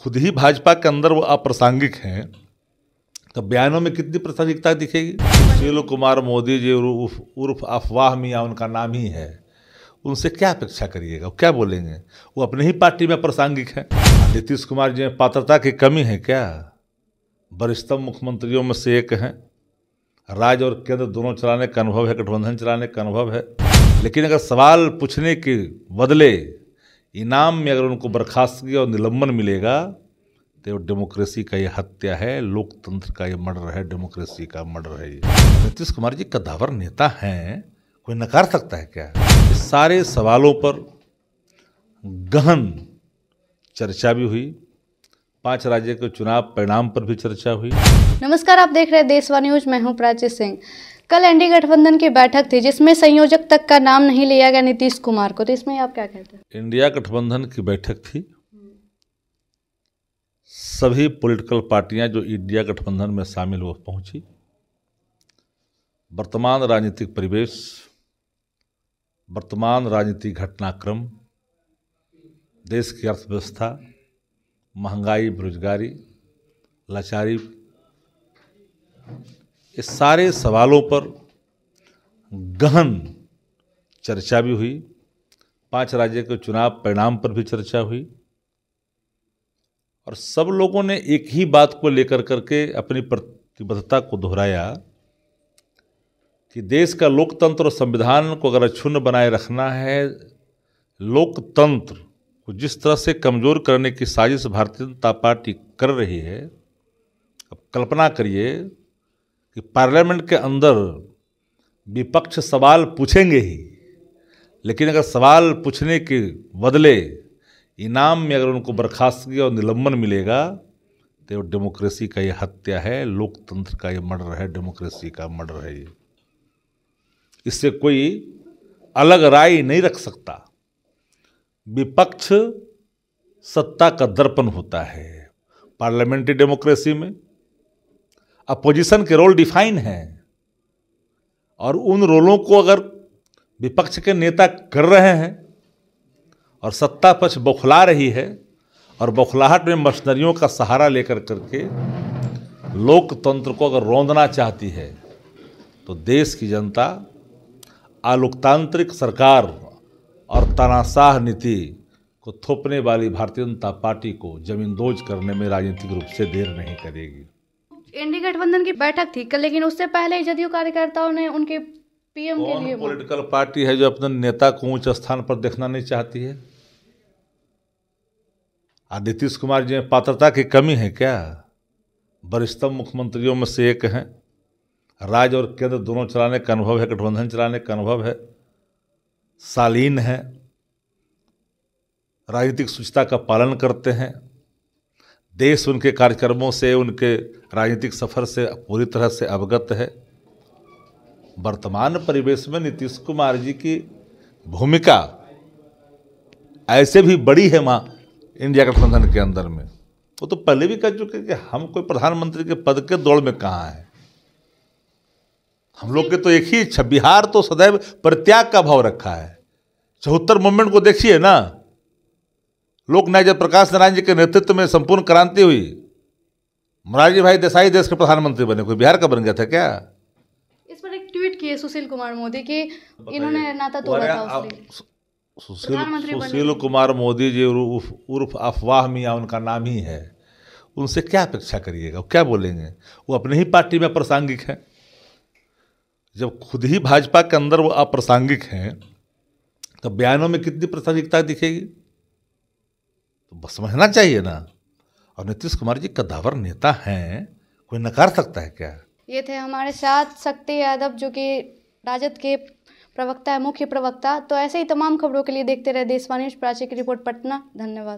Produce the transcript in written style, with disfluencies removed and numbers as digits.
खुद ही भाजपा के अंदर वो अप्रासंगिक हैं तो बयानों में कितनी प्रासंगिकता दिखेगी। सुशील कुमार मोदी जी उर्फ अफवाह मियाँ उनका नाम ही है, उनसे क्या अपेक्षा करिएगा, वो क्या बोलेंगे, वो अपने ही पार्टी में प्रासंगिक है। नीतीश कुमार जी में पात्रता की कमी है क्या? वरिष्ठतम मुख्यमंत्रियों में से एक हैं, राज्य और केंद्र दोनों चलाने का अनुभव है, गठबंधन चलाने का अनुभव है। लेकिन अगर सवाल पूछने के बदले इनाम में अगर उनको बर्खास्तगी और निलंबन मिलेगा तो डेमोक्रेसी का ये हत्या है, लोकतंत्र का ये मर्डर है, डेमोक्रेसी का मर्डर है। ये नीतीश कुमार जी कद्दावर नेता हैं, कोई नकार सकता है क्या? इस सारे सवालों पर गहन चर्चा भी हुई, 5 राज्य के चुनाव परिणाम पर भी चर्चा हुई। नमस्कार, आप देख रहे हैं देशवा न्यूज। मैं हूं प्राची सिंह। कल एनडीए गठबंधन की बैठक थी जिसमें संयोजक तक का नाम नहीं लिया गया नीतीश कुमार को, तो इसमें आप क्या कहते हैं? इंडिया गठबंधन की बैठक थी, सभी पॉलिटिकल पार्टियां जो इंडिया गठबंधन में शामिल वो पहुंची। वर्तमान राजनीतिक परिवेश, वर्तमान राजनीतिक घटनाक्रम, देश की अर्थव्यवस्था, महंगाई, बेरोजगारी, लाचारी, इस सारे सवालों पर गहन चर्चा भी हुई, 5 राज्य के चुनाव परिणाम पर भी चर्चा हुई और सब लोगों ने एक ही बात को लेकर करके अपनी प्रतिबद्धता को दोहराया कि देश का लोकतंत्र और संविधान को अगर अक्षुण्ण बनाए रखना है, लोकतंत्र को जिस तरह से कमज़ोर करने की साजिश भारतीय जनता पार्टी कर रही है, अब कल्पना करिए कि पार्लियामेंट के अंदर विपक्ष सवाल पूछेंगे ही, लेकिन अगर सवाल पूछने के बदले इनाम में अगर उनको बर्खास्तगी और निलंबन मिलेगा तो डेमोक्रेसी का ये हत्या है, लोकतंत्र का ये मर्डर है, डेमोक्रेसी का मर्डर है। ये इससे कोई अलग राय नहीं रख सकता। विपक्ष सत्ता का दर्पण होता है पार्लियामेंट्री डेमोक्रेसी में। अपोजिशन के रोल डिफाइन है और उन रोलों को अगर विपक्ष के नेता कर रहे हैं और सत्ता पक्ष बौखला रही है और बौखलाहट में मशीनरियों का सहारा लेकर करके लोकतंत्र को अगर रौंदना चाहती है तो देश की जनता अलोकतांत्रिक सरकार और तानाशाह नीति को थोपने वाली भारतीय जनता पार्टी को जमींदोज करने में राजनीतिक रूप से देर नहीं करेगी। एनडीए गठबंधन की बैठक थी कल, लेकिन उससे पहले ही जदयू कार्यकर्ताओं ने उनके पीएम के लिए पॉलिटिकल पार्टी है जो अपने नेता को ऊंच स्थान पर देखना नहीं चाहती है? नीतीश कुमार जी में पात्रता की कमी है क्या? वरिष्ठतम मुख्यमंत्रियों में से एक हैं, राज्य और केंद्र दोनों चलाने का अनुभव है, गठबंधन चलाने का अनुभव है, शालीन है, राजनीतिक शुचिता का पालन करते हैं, देश उनके कार्यक्रमों से, उनके राजनीतिक सफर से पूरी तरह से अवगत है। वर्तमान परिवेश में नीतीश कुमार जी की भूमिका ऐसे भी बड़ी है वहाँ इंडिया गठबंधन के अंदर में। वो तो पहले भी कह चुके कि हम कोई प्रधानमंत्री के पद के दौड़ में कहाँ हैं। हम लोग के तो एक ही इच्छा, बिहार तो सदैव परित्याग का भाव रखा है। 74 मूवमेंट को देखिए ना, लोकनायक जयप्रकाश नारायण जी के नेतृत्व में संपूर्ण क्रांति हुई, मोरारजी भाई देसाई देश के प्रधानमंत्री बने, कोई बिहार का बन गया था क्या? इस पर एक ट्वीट किए सुशील कुमार मोदी की इन्होंने नाता तोड़ा था सुशील कुमार मोदी जी उर्फ अफवाह मियाँ उनका नाम ही है, उनसे क्या अपेक्षा करिएगा, वो क्या बोलेंगे, वो अपने ही पार्टी में प्रासंगिक है। जब खुद ही भाजपा के अंदर वो अप्रासंगिक हैं तो बयानों में कितनी प्रासंगिकता दिखेगी, तो बस समझना चाहिए ना। और नीतीश कुमार जी कद्दावर नेता हैं, कोई नकार सकता है क्या? ये थे हमारे साथ शक्ति यादव जो कि राजद के प्रवक्ता है, मुख्य प्रवक्ता। तो ऐसे ही तमाम खबरों के लिए देखते रहे देशवा न्यूज। प्राची की रिपोर्ट, पटना। धन्यवाद।